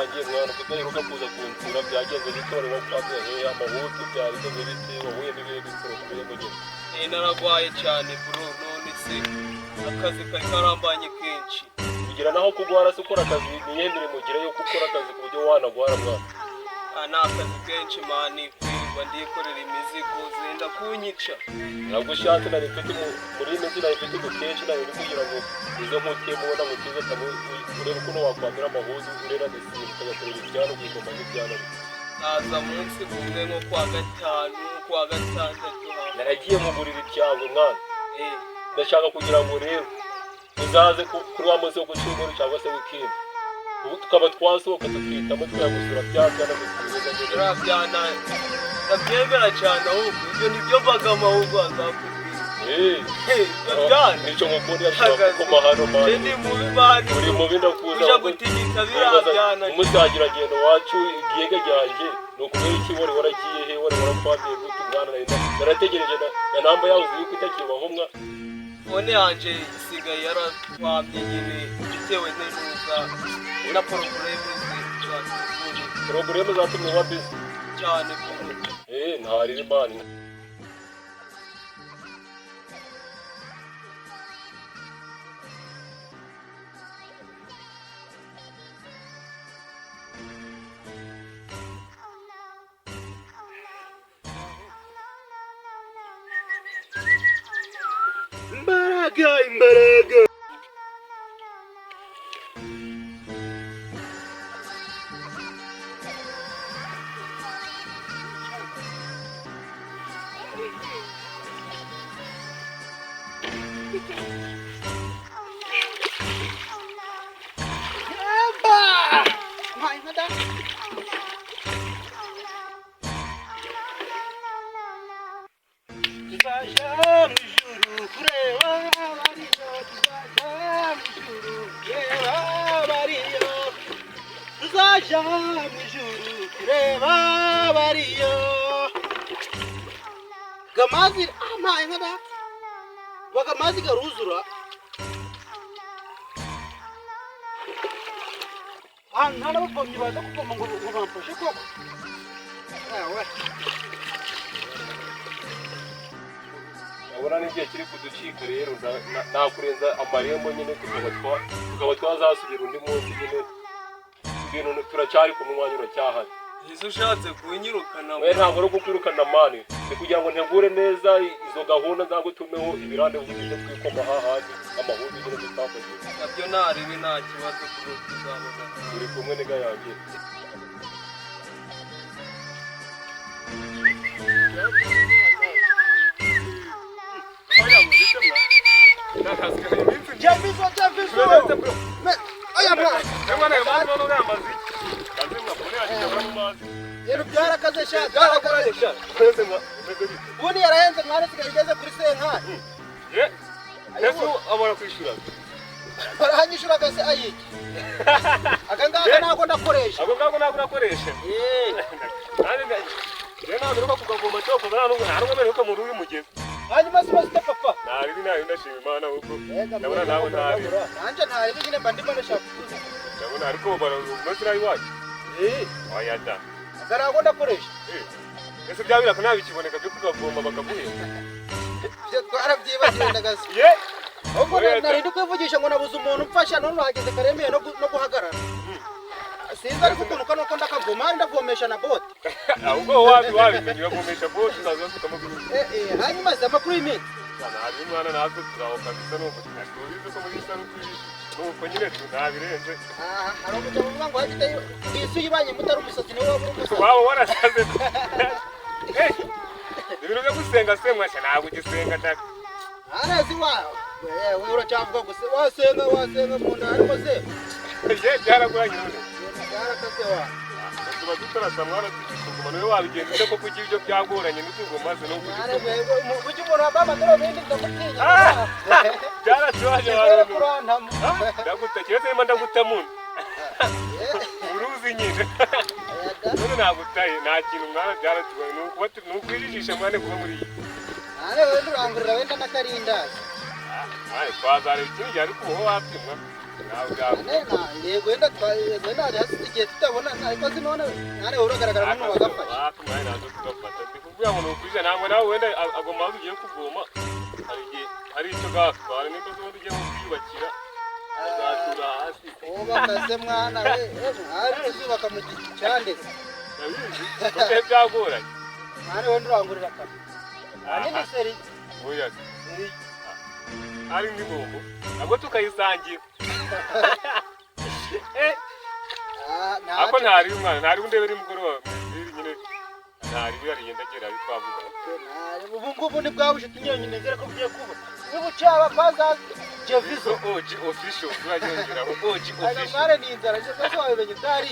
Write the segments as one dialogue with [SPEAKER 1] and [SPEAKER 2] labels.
[SPEAKER 1] wanjye mwana kudaheruka kuza kunsura byagenze bitore wo kwabye amahutu byari byo biti wowe nibihe bikorokeye mugeni
[SPEAKER 2] naragwaye cyane bro none se akazi kari karambanye kenshi
[SPEAKER 1] kugira naho kugwara se ukora akazi niyemere mugire yo gukora akazi ku buryo wanagwara mwana
[SPEAKER 2] ana akazi kenshi mani kwirirwa ndikorera imizigo zenda kunyica
[SPEAKER 1] nagushatse na rifite muri mezi na rifite kenshi nayo kugira ngo izo nkuti mubona mutize tamu urebe kuno wakwamira amahuzu urera ndetse ukayakorera ibyano kwigoma n'ibyano
[SPEAKER 2] naza munsi kumwe nko kwa gatanu kwa gatandatu
[SPEAKER 1] naragiye mu buriri byawe mwana ndashaka kugira ngo rero uzaze kuri wa munsi wo gucyumweru cyangwa se weekend ubu tukaba twasohoka tukitamo twagusura byana gusubiza
[SPEAKER 2] byana ndabyemera cyane ahubwo ibyo nibyo mbagamo ahubwo byana
[SPEAKER 1] nicyo mukuru yashaka kuma hano mani
[SPEAKER 2] ndi mubi bani
[SPEAKER 1] uri mubi ndakuza
[SPEAKER 2] uja gutinyita birabyana
[SPEAKER 1] umusagira gendo wacu igiyege ryanjye nukubera iki wari waragiye he wari warapfamiye gutu mwana narategereje na namba yawe uzi yuko itakibaho mwa
[SPEAKER 2] fone yanje isigaye yaratwamye nyine bitewe n'intuza na
[SPEAKER 1] porogaramu zatumye uba busy
[SPEAKER 2] cyane
[SPEAKER 1] ntari mani imbaraga
[SPEAKER 3] Gamazi amaye nkada bagamazi garuzura nana bapomye baza kupoma ngo bamfashe koko
[SPEAKER 1] abona n'igihe kiri kuducika rero nakurenza amarembo nyine tukaba twazasubira undi munsi nyine ibintu turacyari ku mwanya uracyahari
[SPEAKER 2] izo ushatse kunyirukana
[SPEAKER 1] we ntabwo ari kukwirukana mani ni kugira ngo ntegure neza izo gahunda nzagutumeho ibirande vuga twikoma hahandi amahudu nyine dutafashe
[SPEAKER 2] nabyo naribi nta kibazo kuri tuzabona
[SPEAKER 1] uri kumwe n'iga yanjye
[SPEAKER 3] Yero byarakaze sha byarakaze sha buni yarahenze mwana sigageze kuri senkani
[SPEAKER 1] Yesu amara kwishura
[SPEAKER 3] barahanyishura gase ayiki akangaka nako ndakoresha
[SPEAKER 1] ako ngako nako nakoresha Rena nduruka kugagomba cyoko nta mberuka mu ruri mugeze
[SPEAKER 3] hanyuma sibasite papa
[SPEAKER 1] nari nayo ndashima Imana uko ndabona nawe nabi
[SPEAKER 3] nanje ntari bigine bandimo ndashaka
[SPEAKER 1] ndabona ariko bara umunsi nayi wacu oya da
[SPEAKER 3] agarago ndakoresha
[SPEAKER 1] ese byabira ko nabikiboneka byo kugagomba bakaguhe
[SPEAKER 3] byo twarabyibagiye ndagase ubwo nari ndikwivugisha ngo nabuze umuntu umfasha none hageze karemeye no guhagarara sinza ariko ukuntu kano ko ndakagoma ndavomesha na bote
[SPEAKER 1] ahubwo wabimenye ugomesha bote nazo tukamuguru
[SPEAKER 3] hanyuma za makuru y'iminsi
[SPEAKER 1] sana ari mwana natwe turaho kabisa nuko tubize ko muri sano kwishisha nuko nyine tunabirenze
[SPEAKER 3] hari umujya muvuga ngo hagite isu yibanye mutari umusatsi niwe wabura umusatsi
[SPEAKER 1] waba warasaze ibintu byo gusenga semwa cyane ntabwo gisenga ndaka
[SPEAKER 3] arazi wawe wewe uracyavuga gusa wasenga mu nda harimo se
[SPEAKER 1] byaraguranye none
[SPEAKER 3] byarakaze wa
[SPEAKER 1] tuba dutarasa mwana tukiguma nawe wabigenze cyo ko kugira ibyo byagoranye n'utugomaze no kugira
[SPEAKER 3] ujye umuntu wambaye amadorobindi ndamutinya
[SPEAKER 1] byarashoje ndagutakira se ndagutamuna uruzi nyine none nagutaye nta kintu mwana byaratubaye nukwijijisha mwana kuba muri iyi
[SPEAKER 3] wewe urangurira wenda n'akarindazi
[SPEAKER 1] twazareba ikindi gihe ariko uba wapimwa
[SPEAKER 3] yego wenda hari hasi igihe tutabona ariko sinone nane uragaragara hano bagafasha
[SPEAKER 1] batumanye nazo tugafata ndikubwira ngo nukuje nangwe nawe wenda agomba ugiye kuvoma hari icyo gatwara niko zo ugiye kwiyubakira azatura hasi
[SPEAKER 3] bakaze mwana we hari uzubaka mu giti cyandese
[SPEAKER 1] nabizi byagoranye
[SPEAKER 3] nane wenda urangurira kare nani seri
[SPEAKER 1] oya ari ni bombo nabwo tukayisangira ako ntari umwana ntari undebera imugoroba nyine ntari birariyendagera bitwavuga
[SPEAKER 3] ubu ngubu ni bwabuje tinyonye nezera ko bgiye kuba ubu cyaba baza Jeviso
[SPEAKER 1] OG official turanyongeraho OG official
[SPEAKER 3] mare ni inzara je ko wabimenye utari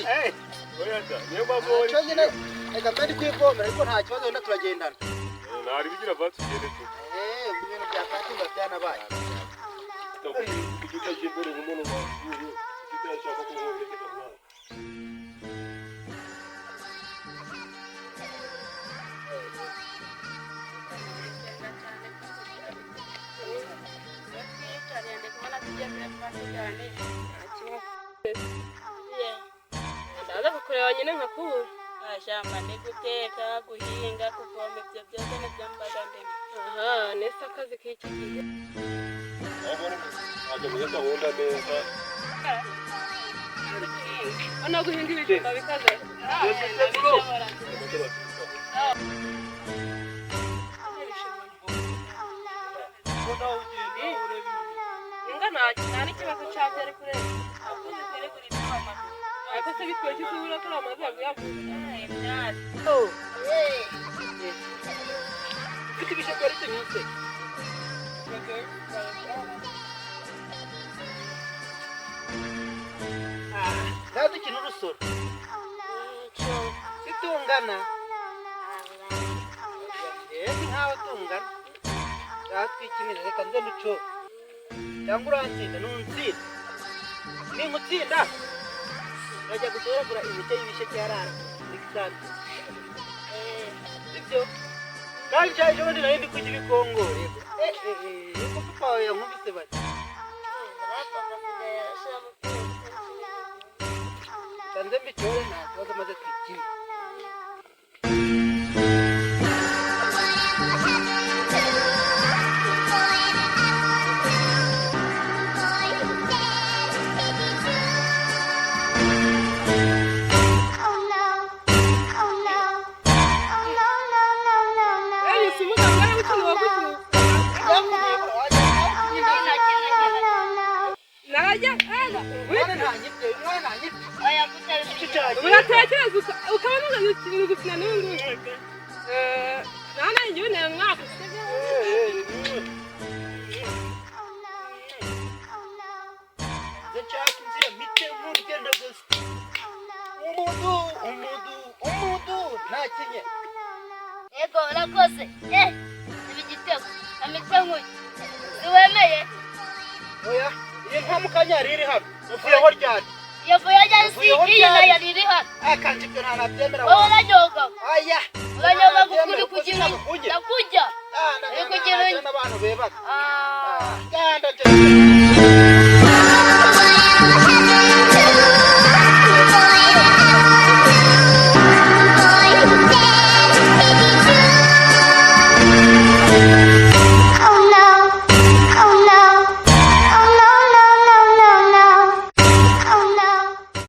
[SPEAKER 1] oya da niyo bavori
[SPEAKER 3] cyo nyine reka kandi kwivomera ariko nta kibazo wenda turagendana
[SPEAKER 1] ntari bigira vatse ugende tu
[SPEAKER 3] ibintu bya katimba byanabaye
[SPEAKER 1] kujuta jimbere umuntu wazuri kitashaka kuhobekeza mwana
[SPEAKER 4] ndaza kukureba nyine nkakubura ashamba ndi guteka guhinga kuvoma ibyo byose nibyo mbaga ndimo nese akazi k'iki gihe
[SPEAKER 1] ntabwo muri gahunda neza
[SPEAKER 4] hano guhinga ibijumba bikaze nta n'ikibazo cyabyo ari kureba akuze kwerekana ibyo ariko se bitwaye iki ubura ko amazi yavuye
[SPEAKER 3] ufite ibisheke ari tunyuze ntazi ikintu urusoro situngana nkawe tungana ratwikinira reka nze nuco cyangwa urantsinda nuntsinda ninkutsinda urajya gutoragura imice y'ibisheke yarara n'igisanzwe ibyo kandi cyaje ubundi nari ndi kurya ibikongore niko papa wawe yankubise bati kanze mbicyore nta kibazo maze twikine
[SPEAKER 4] uratekereza ukabona uri gukina n'undi nana njyewe nayo mwaka
[SPEAKER 3] nshaka inzira mite n'urugendo gusa umudu ntakinye
[SPEAKER 5] yego urakoze ibi gitego ameze nk'uyu ntiwemeye
[SPEAKER 3] oya iyi nta mukanyari iri hano uvuyeho ryari
[SPEAKER 5] yavuye ajya si iyi nayo riri hano
[SPEAKER 3] kandi ibyo nta nabyemera
[SPEAKER 5] wowe uranyoga
[SPEAKER 3] aya
[SPEAKER 5] uranyoga kuri kugira ndakujya
[SPEAKER 3] ndakugira n'abantu bebaga
[SPEAKER 5] ah